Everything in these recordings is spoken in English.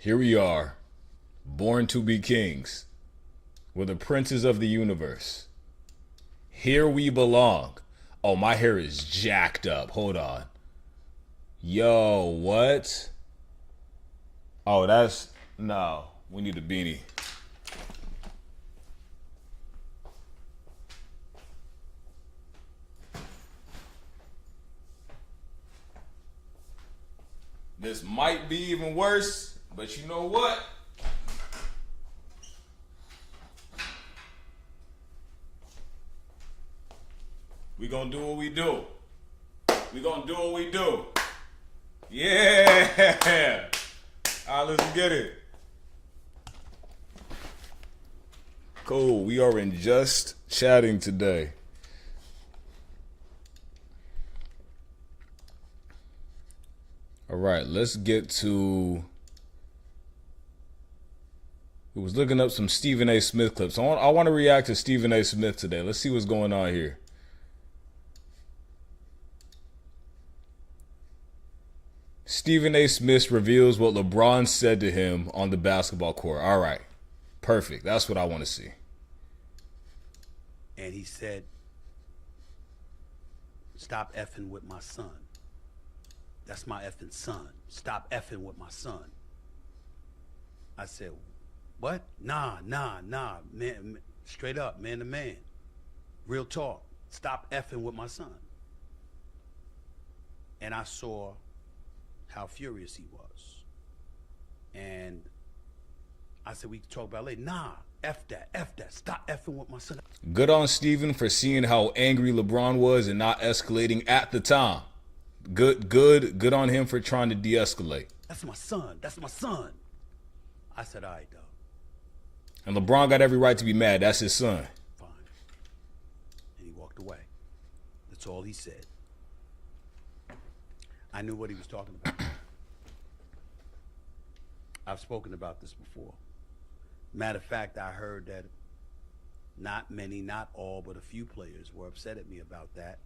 Here we are, born to be kings. We're the princes of the universe. Here we belong. Oh, my hair is jacked up. Hold on. Yo, what? Oh, that's... No, we need a beanie. This might be even worse, but you know what? We gonna do what we do. We gonna do what we do. Yeah! All right, let's get it. Cool, we are in Just Chatting today. All right, let's get to... We was looking up some Stephen A. Smith clips. I want to react to Stephen A. Smith today. Let's see what's going on here. Stephen A. Smith reveals what LeBron said to him on the basketball court. All right, perfect. That's what I want to see. And he said, stop effing with my son. That's my effing son. Stop effing with my son. I said, what? Nah, man, straight up, man to man. Real talk. Stop effing with my son. And I saw how furious he was. And I said, we can talk about it later. Nah, F that. Stop effing with my son. Good on Stephen for seeing how angry LeBron was and not escalating at the time. Good on him for trying to de-escalate. That's my son. I said, all right, dog. And LeBron got every right to be mad. That's his son. Fine. And he walked away. That's all he said. I knew what he was talking about. I've spoken about this before. Matter of fact, I heard that not many, not all, but a few players were upset at me about that.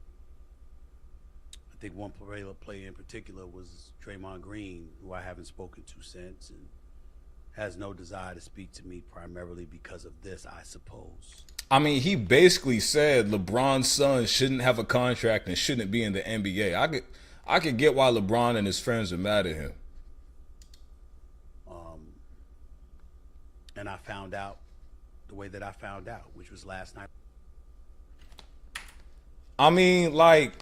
I think one player in particular was Draymond Green, who I haven't spoken to since, and has no desire to speak to me primarily because of this, I suppose. I mean, he basically said LeBron's son shouldn't have a contract and shouldn't be in the NBA. I could get why LeBron and his friends are mad at him. And I found out the way that I found out, which was last night. I mean, like,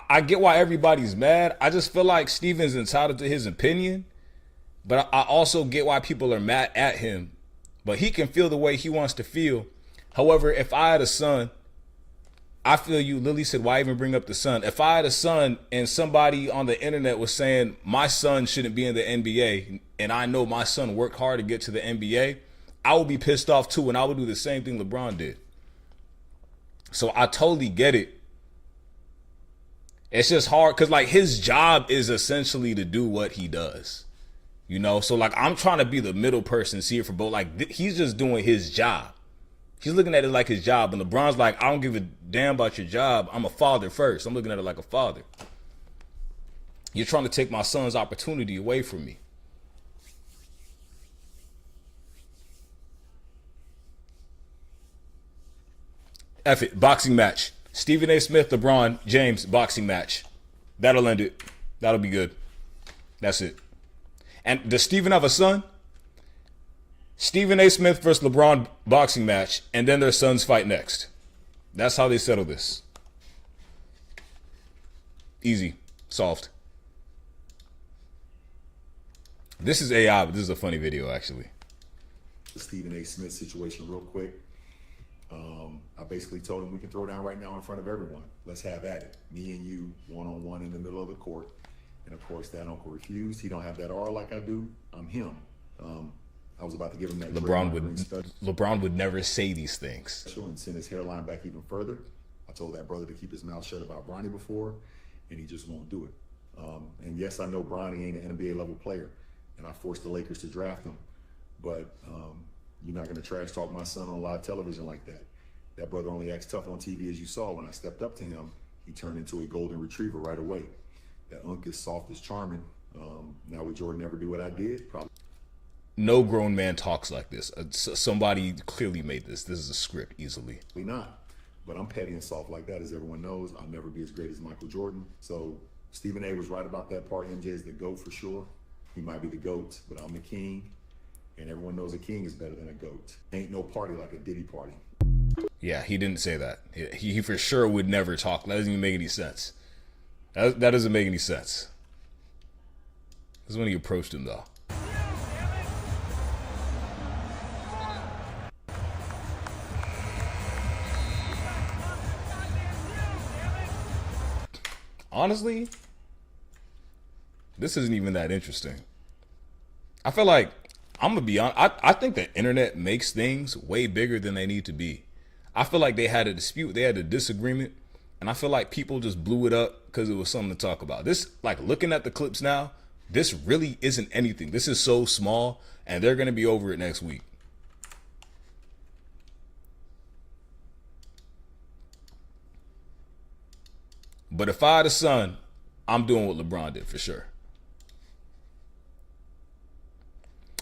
I get why everybody's mad. I just feel like Steven's entitled to his opinion, but I also get why people are mad at him. But he can feel the way he wants to feel. However, if I had a son, I feel you. Lily said, why even bring up the son? If I had a son and somebody on the internet was saying my son shouldn't be in the NBA, and I know my son worked hard to get to the NBA, I would be pissed off too, and I would do the same thing LeBron did. So I totally get it. It's just hard because, like, his job is essentially to do what he does. You know? So, like, I'm trying to be the middle person, see it for both. Like, he's just doing his job. He's looking at it like his job. And LeBron's like, I don't give a damn about your job. I'm a father first. I'm looking at it like a father. You're trying to take my son's opportunity away from me. F it. Boxing match. Stephen A. Smith, LeBron James boxing match. That'll end it. That'll be good. That's it. And does Stephen have a son? Stephen A. Smith versus LeBron boxing match, and then their sons fight next. That's how they settle this. Easy. Solved. This is AI, but this is a funny video, actually. The Stephen A. Smith situation real quick. I basically told him we can throw down right now in front of everyone. Let's have at it. Me and you, one-on-one in the middle of the court. And of course, that uncle refused. He don't have that R like I do. I'm him. I was about to give him that. LeBron would never say these things. And send his hairline back even further. I told that brother to keep his mouth shut about Bronny before, and he just won't do it. And yes, I know Bronny ain't an NBA level player, and I forced the Lakers to draft him. But you're not gonna trash talk my son on live television like that. That brother only acts tough on TV, as you saw. When I stepped up to him, he turned into a golden retriever right away. That unk is soft as charming, Now would Jordan ever do what I did? Probably No grown man talks like this. Somebody clearly made this. This is a script easily. not. But I'm petty and soft like that, as everyone knows. I'll never be as great as Michael Jordan. So Stephen A was right about that part. MJ is the GOAT for sure. He might be the GOAT, but I'm the king. And everyone knows a king is better than a GOAT. Ain't no party like a Diddy party. Yeah, he didn't say that. He for sure would never talk. That doesn't even make any sense. That doesn't make any sense. This is when he approached him, though. Honestly, this isn't even that interesting. I feel like, I'm going to be honest, I think the internet makes things way bigger than they need to be. I feel like they had a dispute, they had a disagreement, and I feel like people just blew it up because it was something to talk about. This, like, looking at the clips now, this really isn't anything. This is so small, and they're going to be over it next week. But if I had a son, I'm doing what LeBron did for sure.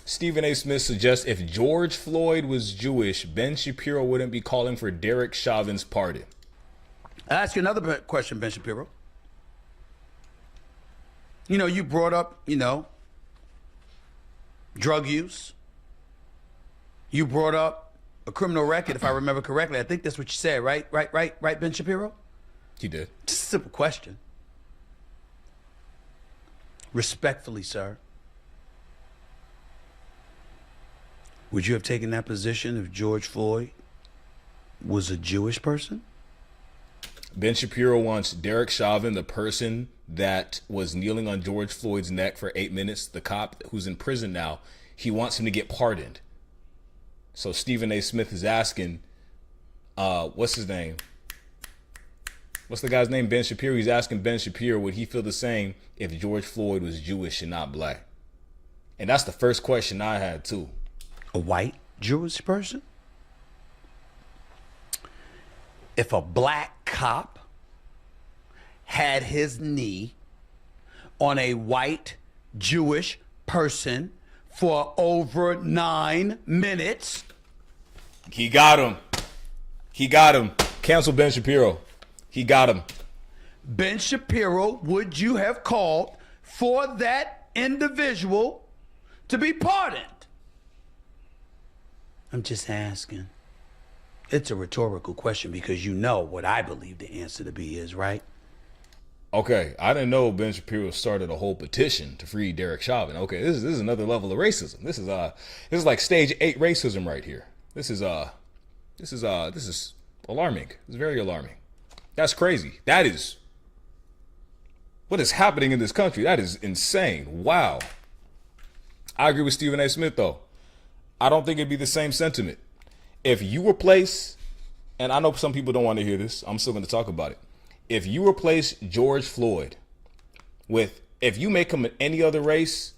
Stephen A. Smith suggests if George Floyd was Jewish, Ben Shapiro wouldn't be calling for Derek Chauvin's pardon. I'll ask you another question, Ben Shapiro. You know, you brought up, drug use. You brought up a criminal record, if I remember correctly. I think that's what you said, right? Right, Ben Shapiro? He did. Just a simple question. Respectfully, sir. Would you have taken that position if George Floyd was a Jewish person? Ben Shapiro wants Derek Chauvin, the person that was kneeling on George Floyd's neck for 8 minutes, the cop who's in prison now, he wants him to get pardoned. So Stephen A. Smith is asking, what's his name? What's the guy's name? Ben Shapiro. He's asking Ben Shapiro, would he feel the same if George Floyd was Jewish and not black? And that's the first question I had too. A white Jewish person? If a black cop had his knee on a white Jewish person for over 9 minutes. He got him. He got him. Cancel Ben Shapiro. He got him. Ben Shapiro, would you have called for that individual to be pardoned? I'm just asking. It's a rhetorical question because you know what I believe the answer to be is, right? Okay, I didn't know Ben Shapiro started a whole petition to free Derek Chauvin. Okay, this is another level of racism. This is like stage 8 racism right here. This is alarming. It's very alarming. That's crazy. That is what is happening in this country. That is insane. Wow. I agree with Stephen A. Smith though. I don't think it'd be the same sentiment. If you replace, and I know some people don't want to hear this, I'm still going to talk about it. If you replace George Floyd with, if you make him any other race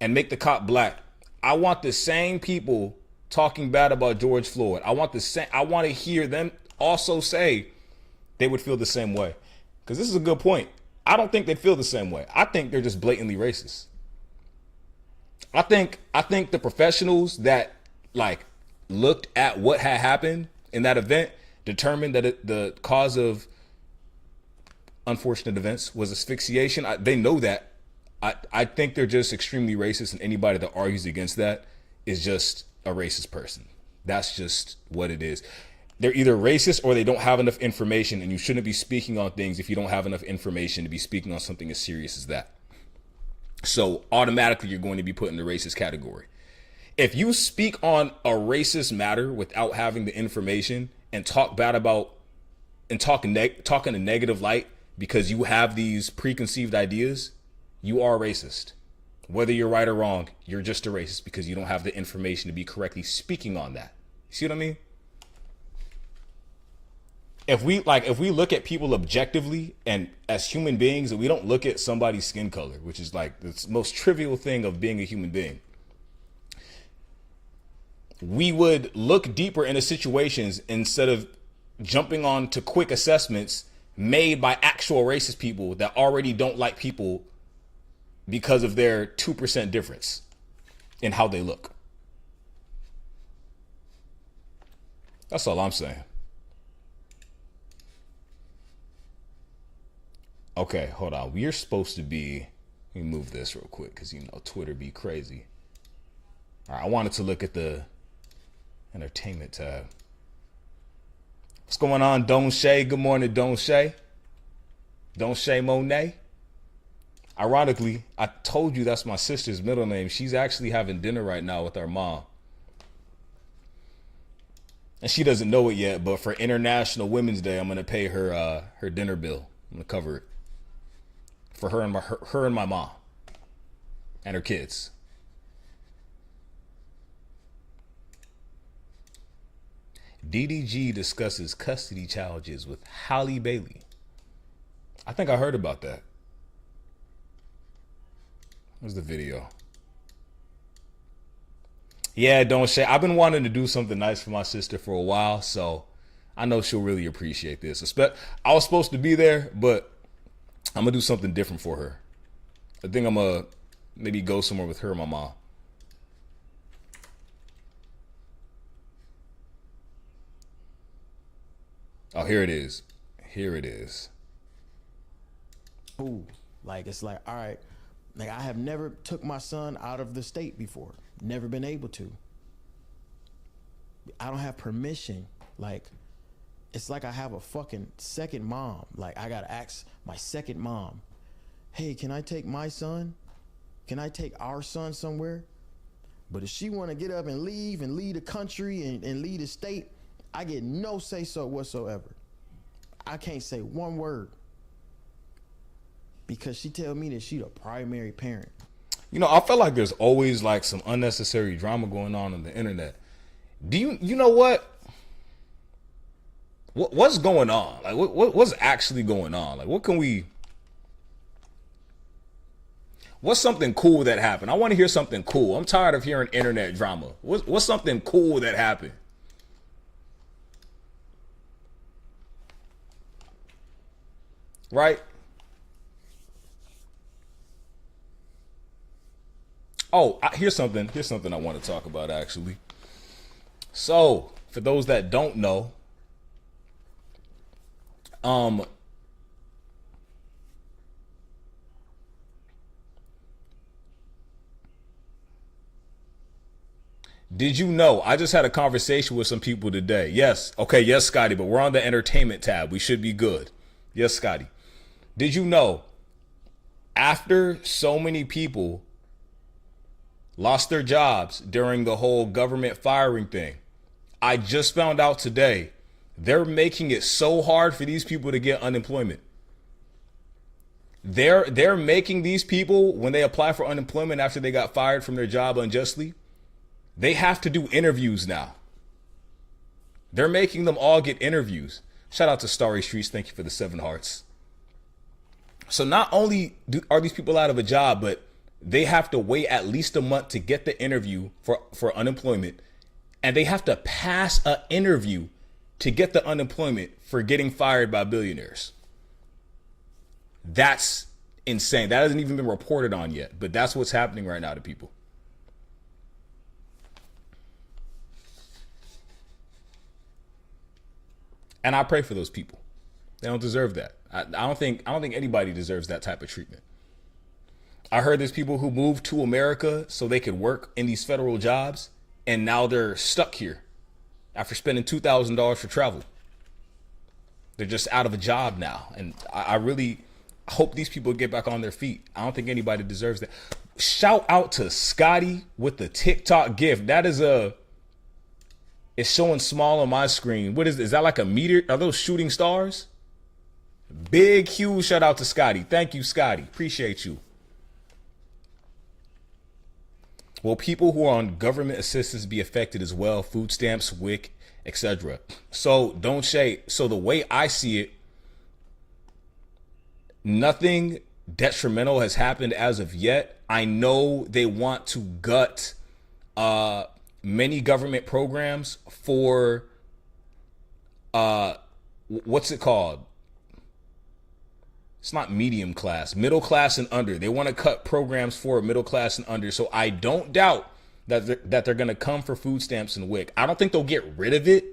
and make the cop black, I want the same people talking bad about George Floyd. I want to hear them also say they would feel the same way. Because this is a good point. I don't think they feel the same way. I think they're just blatantly racist. I think the professionals that like looked at what had happened in that event determined that the cause of unfortunate events was asphyxiation. They know that. I think they're just extremely racist, and anybody that argues against that is just a racist person. That's just what it is. They're either racist or they don't have enough information, and you shouldn't be speaking on things if you don't have enough information to be speaking on something as serious as that. So automatically you're going to be put in the racist category. If you speak on a racist matter without having the information and talk bad about and talk in a negative light because you have these preconceived ideas, you are racist. Whether you're right or wrong, you're just a racist because you don't have the information to be correctly speaking on that. You see what I mean? If we look at people objectively and as human beings, and we don't look at somebody's skin color, which is like the most trivial thing of being a human being, we would look deeper into situations instead of jumping on to quick assessments made by actual racist people that already don't like people because of their 2% difference in how they look. That's all I'm saying. Okay, hold on. We're supposed to be, let me move this real quick because, you know, Twitter be crazy. All right, I wanted to look at the entertainment tab. What's going on, Don Shay? Good morning, Don Shay. Don Shay Monet. Ironically, I told you that's my sister's middle name. She's actually having dinner right now with our mom. And she doesn't know it yet, but for International Women's Day, I'm going to pay her her dinner bill. I'm going to cover it for her and my mom and her kids. DDG discusses custody challenges with Halle Bailey. I think I heard about that. Where's the video? Yeah, don't say. I've been wanting to do something nice for my sister for a while, so I know she'll really appreciate this. I was supposed to be there, but I'm gonna do something different for her. I think I'm gonna maybe go somewhere with her and my mom. Oh, here it is. Here it is. Ooh, like it's like, all right, like I have never took my son out of the state before. Never been able to. I don't have permission. Like, it's like I have a fucking second mom. Like, I gotta ask my second mom, hey, can I take my son? Can I take our son somewhere? But if she wanna get up and leave the country and leave the state, I get no say so whatsoever. I can't say one word. Because she tell me that she the primary parent. You know, I feel like there's always like some unnecessary drama going on the internet. Do you know what? What's going on? Like what's actually going on? Like what's something cool that happened? I want to hear something cool. I'm tired of hearing internet drama. What's something cool that happened? Right? Oh, here's something I want to talk about, actually. So, for those that don't know, did you know, I just had a conversation with some people today. Yes, okay, yes, Scotty, but we're on the entertainment tab. We should be good. Yes, Scotty. Did you know, after so many people lost their jobs during the whole government firing thing, I just found out today they're making it so hard for these people to get unemployment. They're making these people, when they apply for unemployment after they got fired from their job unjustly, they have to do interviews now. They're making them all get interviews. Shout out to Starry Streets. Thank you for the 7 hearts. So not only are these people out of a job, but they have to wait at least a month to get the interview for unemployment. And they have to pass an interview to get the unemployment for getting fired by billionaires. That's insane. That hasn't even been reported on yet, but that's what's happening right now to people. And I pray for those people. They don't deserve that. I don't think anybody deserves that type of treatment. I heard there's people who moved to America so they could work in these federal jobs, and now they're stuck here after spending $2,000 for travel. They're just out of a job now. And I really hope these people get back on their feet. I don't think anybody deserves that. Shout out to Scotty with the TikTok gift. That is it's showing small on my screen. What is that like a meteor? Are those shooting stars? Big, huge shout out to Scotty. Thank you, Scotty. Appreciate you. Will people who are on government assistance be affected as well? Food stamps, WIC, etc. So don't say, so the way I see it, nothing detrimental has happened as of yet. I know they want to gut many government programs for what's it called? It's not medium class, middle class and under. They want to cut programs for middle class and under. So I don't doubt that they're going to come for food stamps and WIC. I don't think they'll get rid of it,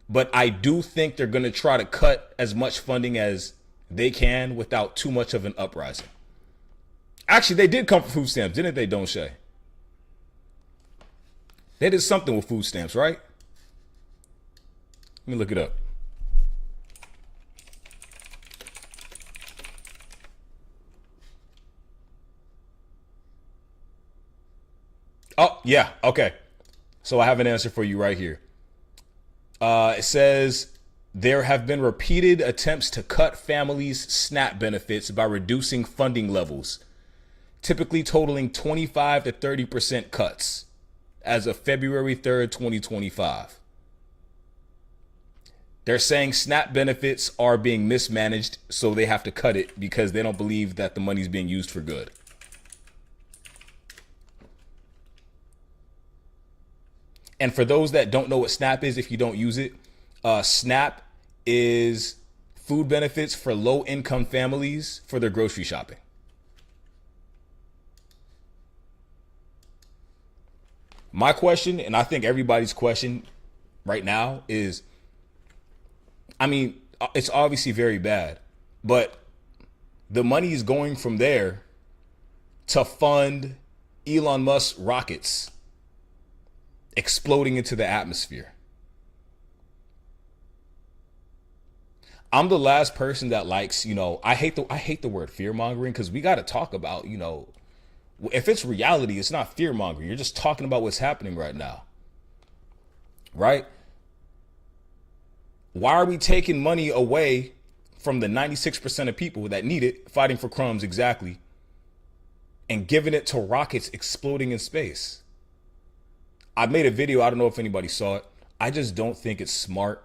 but I do think they're going to try to cut as much funding as they can without too much of an uprising. Actually, they did come for food stamps, didn't they, Don't Shay? They did something with food stamps, right? Let me look it up. Oh, yeah. Okay. So I have an answer for you right here. It says there have been repeated attempts to cut families' SNAP benefits by reducing funding levels, typically totaling 25 to 30% cuts as of February 3rd, 2025. They're saying SNAP benefits are being mismanaged, so they have to cut it because they don't believe that the money's being used for good. And for those that don't know what SNAP is, if you don't use it, SNAP is food benefits for low-income families for their grocery shopping. My question, and I think everybody's question right now is, I mean, it's obviously very bad, but the money is going from there to fund Elon Musk's rockets exploding into the atmosphere. I'm the last person that likes, I hate the word fear mongering, because we got to talk about, if it's reality, it's not fear mongering. You're just talking about what's happening right now. Right? Why are we taking money away from the 96% of people that need it, fighting for crumbs exactly, and giving it to rockets exploding in space? I made a video. I don't know if anybody saw it. I just don't think it's smart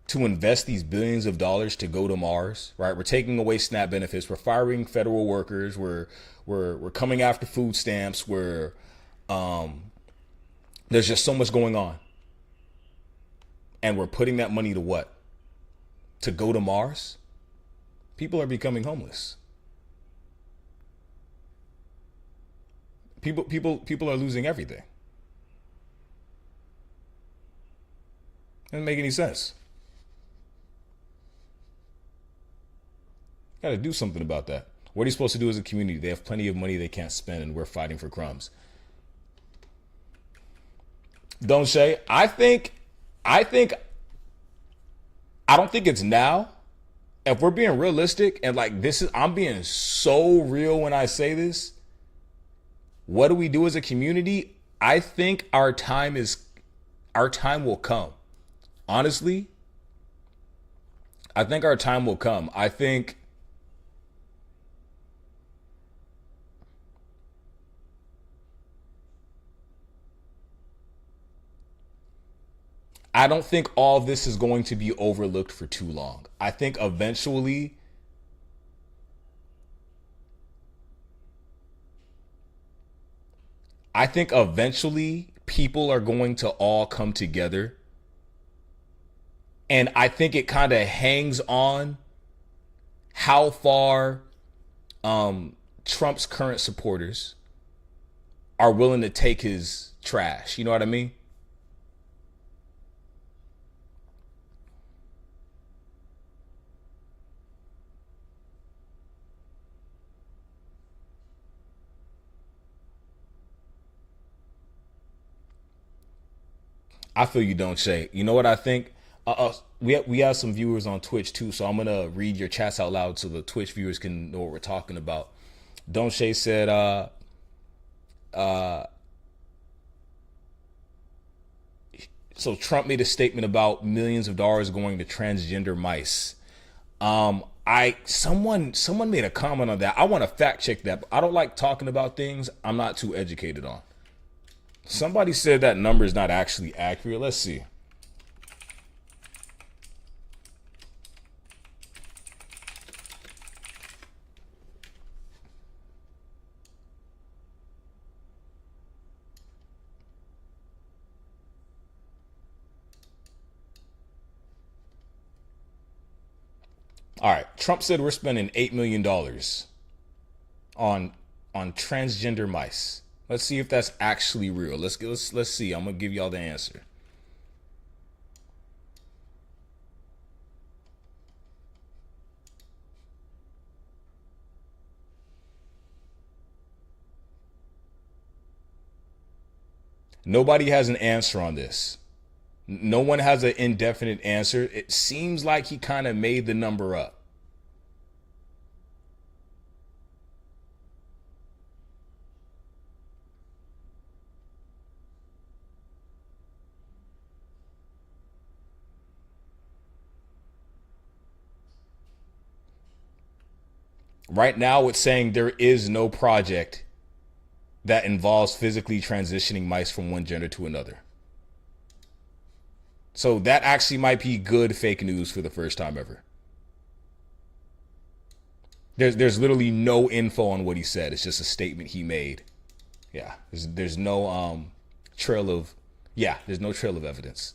to invest these billions of dollars to go to Mars, right? We're taking away SNAP benefits. We're firing federal workers. We're coming after food stamps. There's just so much going on. And we're putting that money to what? To go to Mars? People are becoming homeless. People are losing everything. Doesn't make any sense. Got to do something about that. What are you supposed to do as a community? They have plenty of money they can't spend, and we're fighting for crumbs. Don't say. I don't think it's now. If we're being realistic, and I'm being so real when I say this. What do we do as a community? I think our time will come. Honestly, I think our time will come. I don't think all of this is going to be overlooked for too long. I think eventually people are going to all come together. And I think it kind of hangs on how far Trump's current supporters are willing to take his trash. You know what I mean? I feel you, Don't Shay. You know what I think? We have some viewers on Twitch too, so I'm gonna read your chats out loud so the Twitch viewers can know what we're talking about. Don't Shay said, so Trump made a statement about millions of dollars going to transgender mice. Someone made a comment on that. I want to fact check that. But I don't like talking about things I'm not too educated on. Somebody said that number is not actually accurate. Let's see. All right, Trump said we're spending $8 million on transgender mice. Let's see if that's actually real. Let's see. I'm gonna give y'all the answer. Nobody has an answer on this. No one has an indefinite answer. It seems like he kind of made the number up. Right now, it's saying there is no project that involves physically transitioning mice from one gender to another. So that actually might be good fake news for the first time ever. There's literally no info on what he said. It's just a statement he made. Yeah, there's no trail of evidence.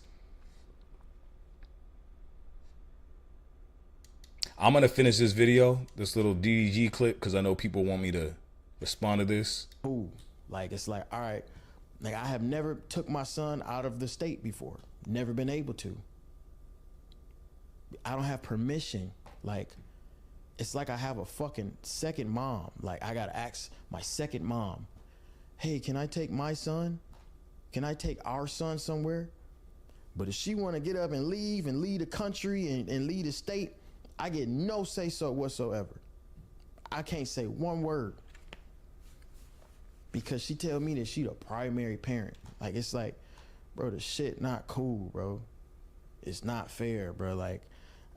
I'm gonna finish this video, this little DDG clip, because I know people want me to respond to this. Ooh, like it's like, all right, like I have never took my son out of the state before. Never been able to. I don't have permission. Like, it's like I have a fucking second mom. Like, I gotta ask my second mom, hey, can I take my son? Can I take our son somewhere? But if she wanna get up and leave the country and leave the state, I get no say so whatsoever. I can't say one word. Because she tell me that she the primary parent. Like, it's like, bro, the shit not cool, bro. It's not fair, bro. Like,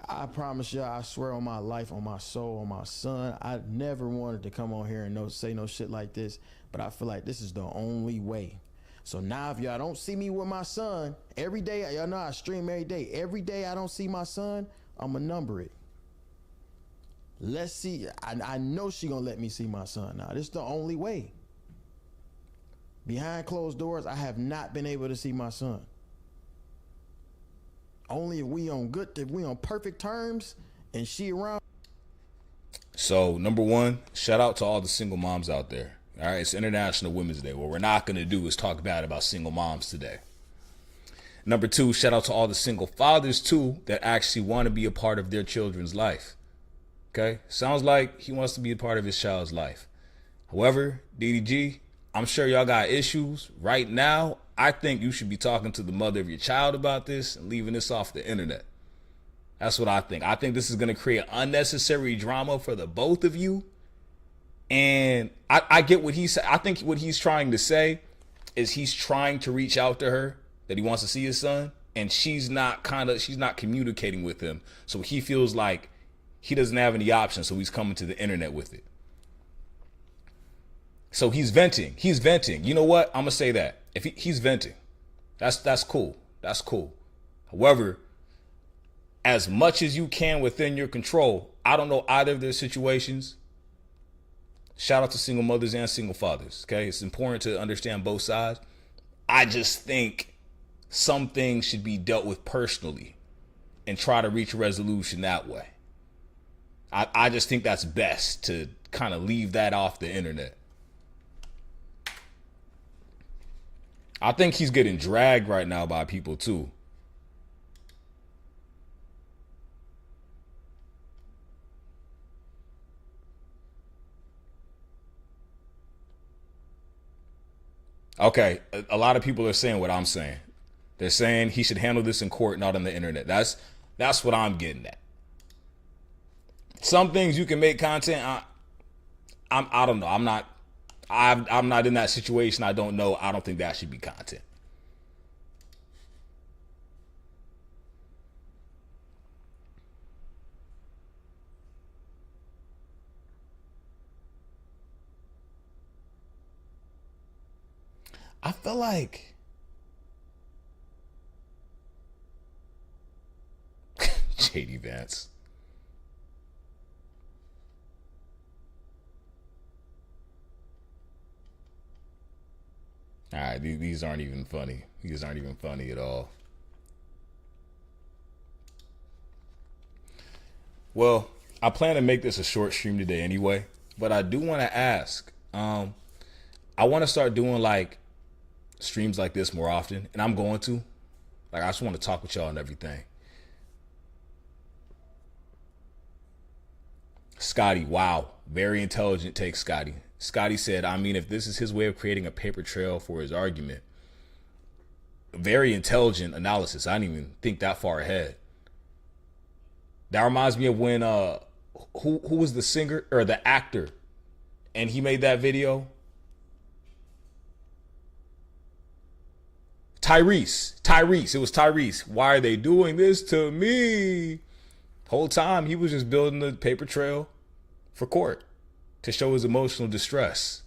I promise you, I swear on my life, on my soul, on my son, I never wanted to come on here and say no shit like this, but I feel like this is the only way. So now if y'all don't see me with my son, every day, y'all know I stream every day. Every day I don't see my son, I'ma number it. Let's see. I know she gonna let me see my son now. This is the only way. Behind closed doors, I have not been able to see my son. Only if we on perfect terms and she around. So, number one, shout out to all the single moms out there. All right, it's International Women's Day. What we're not going to do is talk bad about single moms today. Number two, shout out to all the single fathers, too, that actually want to be a part of their children's life. Okay? Sounds like he wants to be a part of his child's life. However, DDG, I'm sure y'all got issues. Right now, I think you should be talking to the mother of your child about this and leaving this off the internet. That's what I think. I think this is going to create unnecessary drama for the both of you. And I get what he said. I think what he's trying to say is he's trying to reach out to her, that he wants to see his son, and she's not communicating with him. So he feels like he doesn't have any options, so he's coming to the internet with it. So he's venting. He's venting. You know what? I'm gonna say that. If he's venting, that's cool. That's cool. However, as much as you can within your control, I don't know either of their situations. Shout out to single mothers and single fathers. Okay, it's important to understand both sides. I just think some things should be dealt with personally and try to reach a resolution that way. I just think that's best to kind of leave that off the internet. I think he's getting dragged right now by people too. Okay, a lot of people are saying what I'm saying. They're saying he should handle this in court, not on the internet. That's what I'm getting at. Some things you can make content. I don't know. I'm not in that situation. I don't know. I don't think that should be content. I feel like JD Vance. All right, these aren't even funny. These aren't even funny at all. Well, I plan to make this a short stream today anyway, but I do want to ask. I want to start doing like streams like this more often, and I'm going to. Like, I just want to talk with y'all and everything. Scotty, wow. Very intelligent take, Scotty. Scotty said, I mean, if this is his way of creating a paper trail for his argument, very intelligent analysis. I didn't even think that far ahead. That reminds me of when, who was the singer or the actor, and he made that video? Tyrese. It was Tyrese. Why are they doing this to me? Whole time he was just building the paper trail for court to show his emotional distress.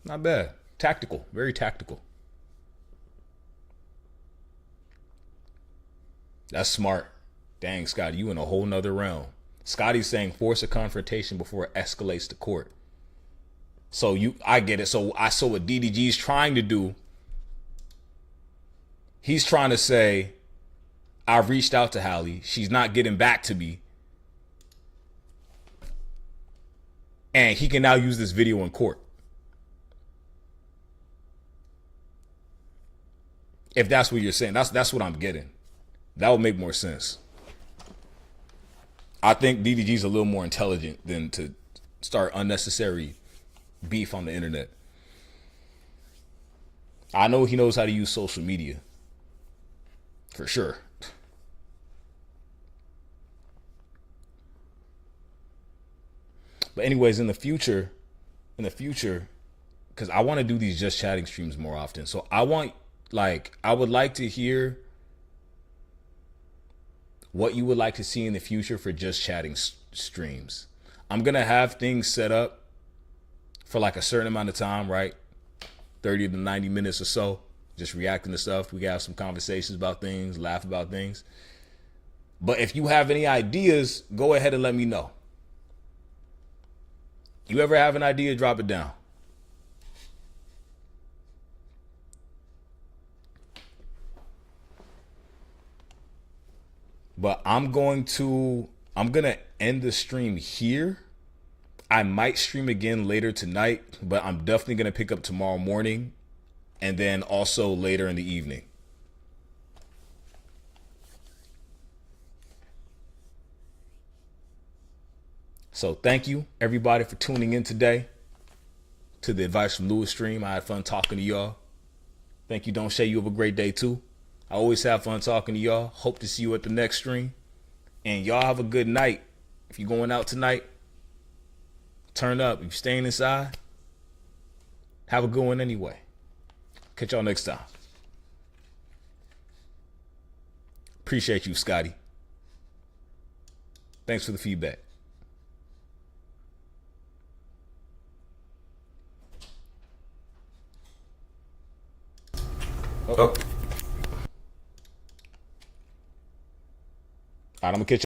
Not bad. Tactical. Very tactical. That's smart. Dang, Scotty, you in a whole nother realm. Scotty's saying force a confrontation before it escalates to court. So I get it. So I saw what DDG's trying to do. He's trying to say, I've reached out to Hallie. She's not getting back to me. And he can now use this video in court. If that's what you're saying, that's what I'm getting. That would make more sense. I think DDG's a little more intelligent than to start unnecessary beef on the internet. I know he knows how to use social media. For sure. But anyways, in the future, because I want to do these just chatting streams more often. So I would like to hear what you would like to see in the future for just chatting streams. I'm going to have things set up for like a certain amount of time, right? 30 to 90 minutes or so, just reacting to stuff. We can have some conversations about things, laugh about things. But if you have any ideas, go ahead and let me know. You ever have an idea, drop it down. But I'm going to end the stream here. I might stream again later tonight, but I'm definitely going to pick up tomorrow morning and then also later in the evening. So thank you, everybody, for tuning in today to the Advice from Louis stream. I had fun talking to y'all. Thank you, Don't Shay. You have a great day, too. I always have fun talking to y'all. Hope to see you at the next stream. And y'all have a good night. If you're going out tonight, turn up. If you're staying inside, have a good one anyway. Catch y'all next time. Appreciate you, Scotty. Thanks for the feedback. Oh. All right, I'm gonna catch you.